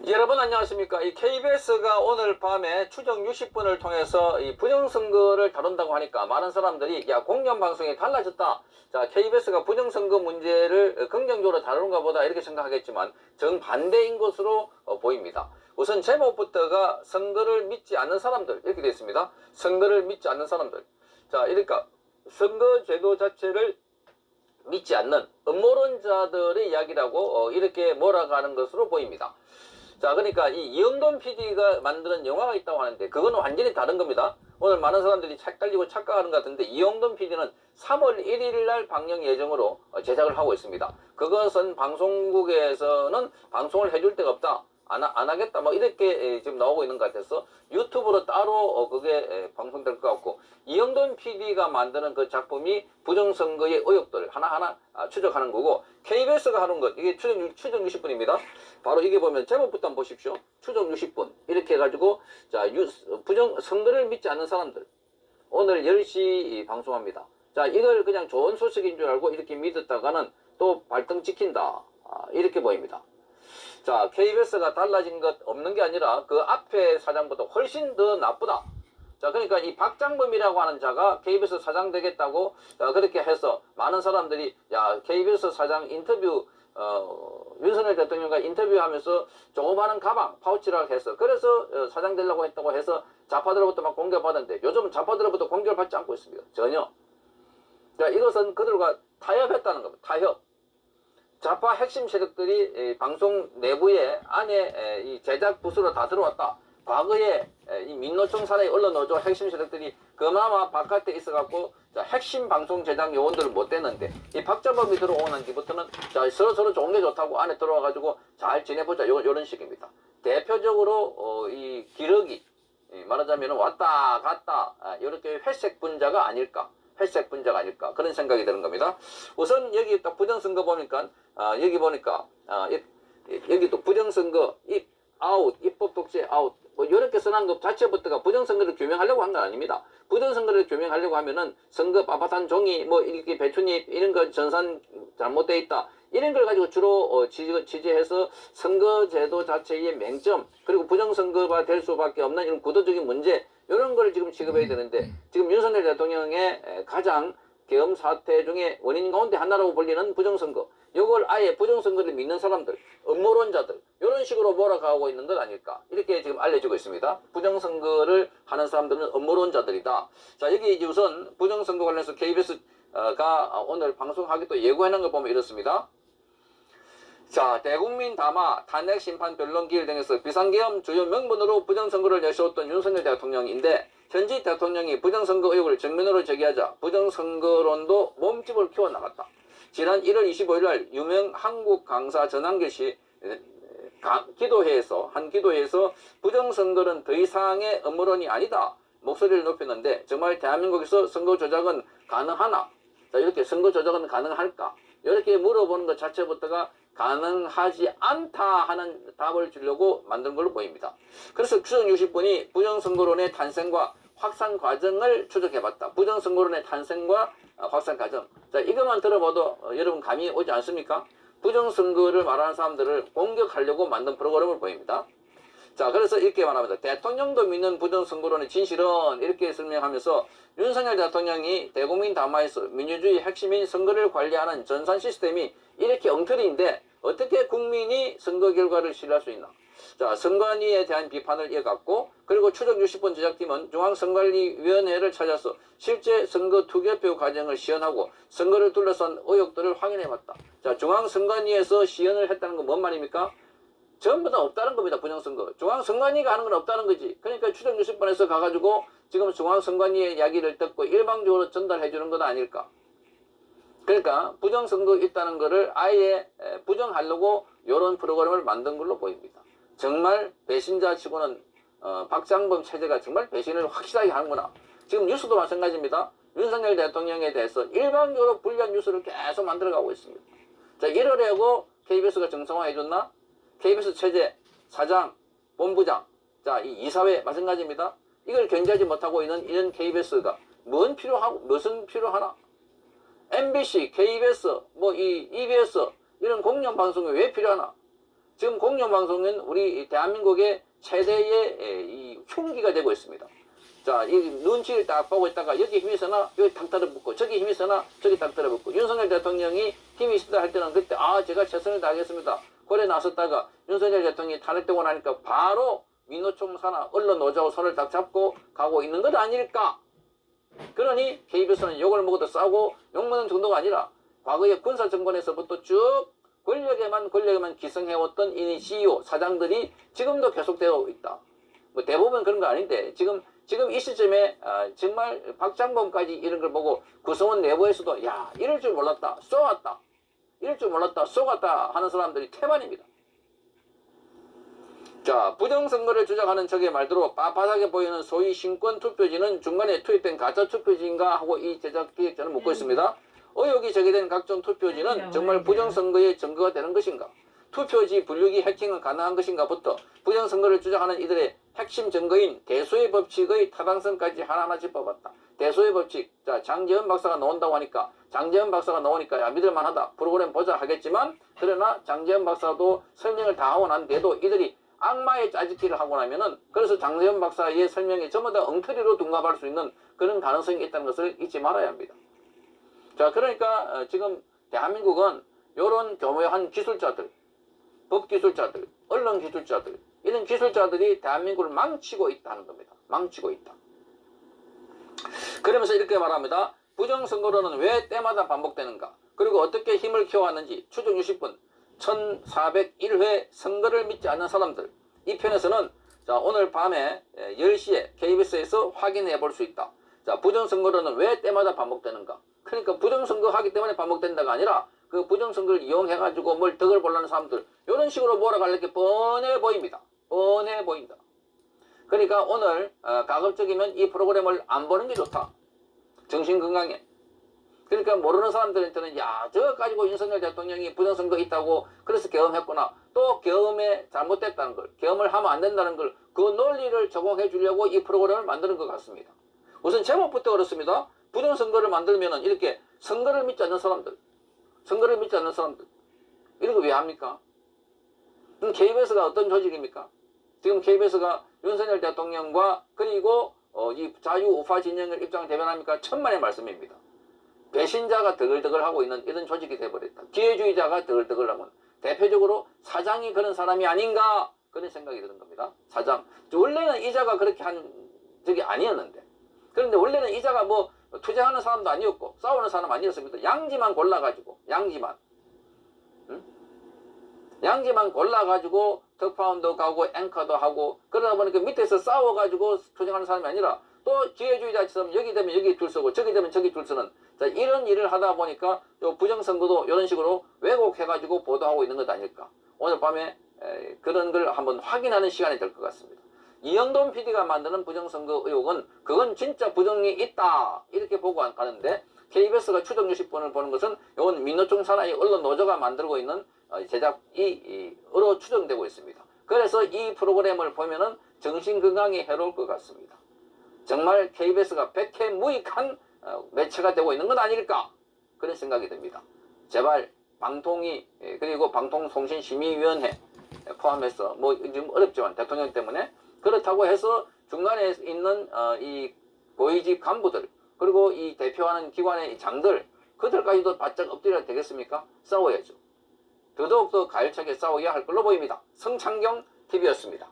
여러분 안녕하십니까. 이 KBS가 오늘 밤에 추정 60분을 통해서 이 부정선거를 다룬다고 하니까 많은 사람들이 야, 공영방송이 달라졌다. 자, KBS가 부정선거 문제를 긍정적으로 다루는가 보다 이렇게 생각하겠지만 정반대인 것으로 보입니다. 우선 제목부터가 선거를 믿지 않는 사람들 이렇게 되어 있습니다. 선거를 믿지 않는 사람들. 자, 그러니까 선거제도 자체를 믿지 않는 음모론자들의 이야기라고 이렇게 몰아가는 것으로 보입니다. 자, 그러니까 이 이영돈 PD가 만드는 영화가 있다고 하는데 그거는 완전히 다른 겁니다. 오늘 많은 사람들이 헷갈리고 착각하는 것 같은데 이영돈 PD는 3월 1일 날 방영 예정으로 제작을 하고 있습니다. 그것은 방송국에서는 방송을 해줄 데가 없다. 안 하겠다. 뭐 이렇게 지금 나오고 있는 것 같아서 유튜브로 따로 그게 방송될 것 같고, 이영돈 PD가 만드는 그 작품이 부정선거의 의혹들을 하나하나 추적하는 거고, KBS가 하는 것 이게 추정 60분입니다. 바로 이게 보면 제목부터 한번 보십시오. 추정 60분 이렇게 해가지고 자, 부정선거를 믿지 않는 사람들 오늘 10시 방송합니다. 자, 이걸 그냥 좋은 소식인 줄 알고 이렇게 믿었다가는 또 발등 찍힌다. 이렇게 보입니다. 자, KBS가 달라진 것 없는 게 아니라 그 앞에 사장보다 훨씬 더 나쁘다. 자, 그러니까 이 박장범이라고 하는 자가 KBS 사장 되겠다고 그렇게 해서 많은 사람들이 야, KBS 사장 인터뷰 윤석열 대통령과 인터뷰하면서 조그마한 가방 파우치라고 해서 그래서 사장 되려고 했다고 해서 좌파들로부터 막 공격받았는데 요즘은 좌파들로부터 공격을 받지 않고 있습니다. 전혀. 자, 이것은 그들과 타협했다는 겁니다. 타협. 좌파 핵심 세력들이 방송 내부에 안에 이 제작 부스로 다 들어왔다. 과거에 이 민노총 사례 언론노조 핵심 세력들이 그나마 바깥에 있어갖고 핵심 방송 제작 요원들을 못 댔는데 이 박자범이 들어오는 뒤부터는 자, 서로 좋은 게 좋다고 안에 들어와가지고 잘 지내보자 요런 식입니다. 대표적으로 이 기러기 말하자면 왔다 갔다 이렇게 회색 분자가 아닐까. 회색 분자가 아닐까 그런 생각이 드는 겁니다. 우선 여기 딱 부정선거 보니까 여기 보니까 여기 또 부정선거 입 아웃 입법 독재 아웃 뭐 이렇게 써놓은 것 자체부터가 부정선거를 규명하려고 한 건 아닙니다. 부정선거를 규명하려고 하면은 선거 빳빳한 종이 뭐 이렇게 배춧잎 이런 거 전산 잘못되어 있다 이런 걸 가지고 주로 취재해서 선거제도 자체의 맹점 그리고 부정선거가 될 수밖에 없는 이런 구도적인 문제 이런 걸 지금 취급해야 되는데 지금 윤석열 대통령의 가장 계엄 사태 중에 원인 가운데 하나라고 불리는 부정선거 이걸 아예 부정선거를 믿는 사람들 음모론자들 이런 식으로 몰아가고 있는 것 아닐까 이렇게 지금 알려지고 있습니다. 부정선거를 하는 사람들은 음모론자들이다. 자, 여기 이제 우선 부정선거 관련해서 KBS가 오늘 방송하기 또 예고해놓은 걸 보면 이렇습니다. 자, 대국민 담화 탄핵 심판 변론 기일 등에서 비상계엄 주요 명분으로 부정선거를 내세웠던 윤석열 대통령인데 현지 대통령이 부정선거 의혹을 정면으로 제기하자 부정선거론도 몸집을 키워나갔다. 지난 1월 25일 날 유명 한국 강사 전한길 씨 기도회에서 부정선거는 더 이상의 음모론이 아니다 목소리를 높였는데 정말 대한민국에서 선거 조작은 가능하나? 자, 이렇게 선거 조작은 가능할까? 이렇게 물어보는 것 자체부터가 가능하지 않다 하는 답을 주려고 만든 걸로 보입니다. 그래서 추정 60분이 부정선거론의 탄생과 확산 과정을 추적해봤다. 부정선거론의 탄생과 확산 과정. 자, 이것만 들어봐도 여러분 감이 오지 않습니까? 부정선거를 말하는 사람들을 공격하려고 만든 프로그램을 보입니다. 자, 그래서 이렇게 말합니다. 대통령도 믿는 부정선거론의 진실은 이렇게 설명하면서 윤석열 대통령이 대국민 담화에서 민주주의 핵심인 선거를 관리하는 전산 시스템이 이렇게 엉터리인데 어떻게 국민이 선거 결과를 신뢰할 수 있나? 자, 선관위에 대한 비판을 이어갔고 그리고 추정 60분 제작팀은 중앙선관위위원회를 찾아서 실제 선거 투개표 과정을 시연하고 선거를 둘러싼 의혹들을 확인해봤다. 자, 중앙선관위에서 시연을 했다는 건 뭔 말입니까? 전부 다 없다는 겁니다. 부정선거. 중앙선관위가 하는 건 없다는 거지. 그러니까 추정 60분에서 가가지고 지금 중앙선관위의 이야기를 듣고 일방적으로 전달해 주는 건 아닐까. 그러니까 부정선거 있다는 거를 아예 부정하려고 이런 프로그램을 만든 걸로 보입니다. 정말 배신자치고는 박장범 체제가 정말 배신을 확실하게 하는구나. 지금 뉴스도 마찬가지입니다. 윤석열 대통령에 대해서 일방적으로 불리한 뉴스를 계속 만들어가고 있습니다. 자, 이러려고 KBS가 정상화해줬나? KBS 체제, 사장, 본부장, 자, 이 이사회 마찬가지입니다. 이걸 견제하지 못하고 있는 이런 KBS가 무슨 필요하나? MBC, KBS, 뭐 이 EBS 이런 공영 방송이 왜 필요하나? 지금 공영방송은 우리 대한민국의 최대의 이 흉기가 되고 있습니다. 자, 이 눈치를 딱 보고 있다가 여기 힘이 서나 여기 탁 들어붙고 저기 힘이 서나 저기 탁 들어붙고 윤석열 대통령이 힘이 있다 할 때는 그때 제가 최선을 다하겠습니다. 고래 나섰다가 윤석열 대통령이 탄핵되고 나니까 바로 민노총 산하 언론 노조하고 손을 딱 잡고 가고 있는 것 아닐까? 그러니 KBS는 욕을 먹어도 싸우고 욕먹는 정도가 아니라 과거의 군사정권에서부터 쭉 권력에만 기성해왔던 이 CEO 사장들이 지금도 계속되고 있다. 뭐 대부분 그런 거 아닌데 지금 이 시점에 정말 박장범까지 이런 걸 보고 구성원 내부에서도 야 이럴 줄 몰랐다 쏘았다 이럴 줄 몰랐다 쏘았다 하는 사람들이 태반입니다. 자, 부정선거를 주장하는 적의 말대로 빳빳하게 보이는 소위 신권 투표지는 중간에 투입된 가짜 투표지인가 하고 이 제작 기획자는 묻고 있습니다. 의혹이 제기된 각종 투표지는 정말 부정선거의 증거가 되는 것인가? 투표지 분류기 해킹은 가능한 것인가?부터 부정선거를 주장하는 이들의 핵심 증거인 대소의 법칙의 타당성까지 하나하나 짚어봤다. 대소의 법칙, 자 장재현 박사가 나온다고 하니까 장재현 박사가 나오니까 야 믿을만하다. 프로그램 보자 하겠지만 그러나 장재현 박사도 설명을 다 하고 난 뒤에도 이들이 악마의 짜집기를 하고 나면은 그래서 장재현 박사의 설명이 전부 다 엉터리로 둔갑할 수 있는 그런 가능성이 있다는 것을 잊지 말아야 합니다. 자, 그러니까 지금 대한민국은 이런 교묘한 기술자들, 법기술자들, 언론기술자들 이런 기술자들이 대한민국을 망치고 있다는 겁니다. 망치고 있다. 그러면서 이렇게 말합니다. 부정선거론은 왜 때마다 반복되는가? 그리고 어떻게 힘을 키워왔는지 추정 60분 1401회 선거를 믿지 않는 사람들 이 편에서는 자 오늘 밤에 10시에 KBS에서 확인해 볼 수 있다. 자 부정선거론은 왜 때마다 반복되는가? 그러니까 부정선거 하기 때문에 반복된다가 아니라 그 부정선거를 이용해가지고 뭘 덕을 보려는 사람들 이런 식으로 몰아갈 게 뻔해 보입니다. 뻔해 보인다. 그러니까 오늘 가급적이면 이 프로그램을 안 보는 게 좋다. 정신건강에. 그러니까 모르는 사람들한테는 야 저거 가지고 윤석열 대통령이 부정선거 있다고 그래서 계엄했구나. 또 계엄에 잘못됐다는 걸 계엄을 하면 안 된다는 걸 그 논리를 적용해 주려고 이 프로그램을 만드는 것 같습니다. 우선 제목부터 그렇습니다. 부정선거를 만들면은 이렇게 선거를 믿지 않는 사람들 이런 거 왜 합니까? 그럼 KBS가 어떤 조직입니까? 지금 KBS가 윤석열 대통령과 그리고 이 자유우파 진영을 입장을 대변합니까? 천만의 말씀입니다. 배신자가 덕을덕을하고 있는 이런 조직이 되어버렸다. 기회주의자가 덕을덕을하고 있는. 대표적으로 사장이 그런 사람이 아닌가 그런 생각이 드는 겁니다. 사장. 원래는 이자가 그렇게 한 적이 아니었는데 그런데 원래는 이자가 뭐 투쟁하는 사람도 아니었고 싸우는 사람 아니었습니다. 양지만 골라가지고 양지만 골라가지고 덕파운도 가고 앵커도 하고 그러다 보니까 밑에서 싸워가지고 투쟁하는 사람이 아니라 또 기회주의자처럼 여기 되면 여기 줄 서고 저기 되면 저기 줄 서는 자, 이런 일을 하다 보니까 부정선거도 이런 식으로 왜곡해가지고 보도하고 있는 것 아닐까. 오늘 밤에 그런 걸 한번 확인하는 시간이 될 것 같습니다. 이영돈 PD가 만드는 부정선거 의혹은 그건 진짜 부정이 있다 이렇게 보고 가는데 KBS가 추정 60분을 보는 것은 이건 민노총 산하의 언론 노조가 만들고 있는 제작으로 추정되고 있습니다. 그래서 이 프로그램을 보면은 정신건강에 해로울 것 같습니다. 정말 KBS가 백해무익한 매체가 되고 있는 건 아닐까 그런 생각이 듭니다. 제발 방통위 그리고 방통통신심의위원회 포함해서 뭐 좀 어렵지만 대통령 때문에 그렇다고 해서 중간에 있는 이 고위직 간부들 그리고 이 대표하는 기관의 장들 그들까지도 바짝 엎드려야 되겠습니까? 싸워야죠. 더더욱더 가열차게 싸워야 할 걸로 보입니다. 성창경 TV였습니다.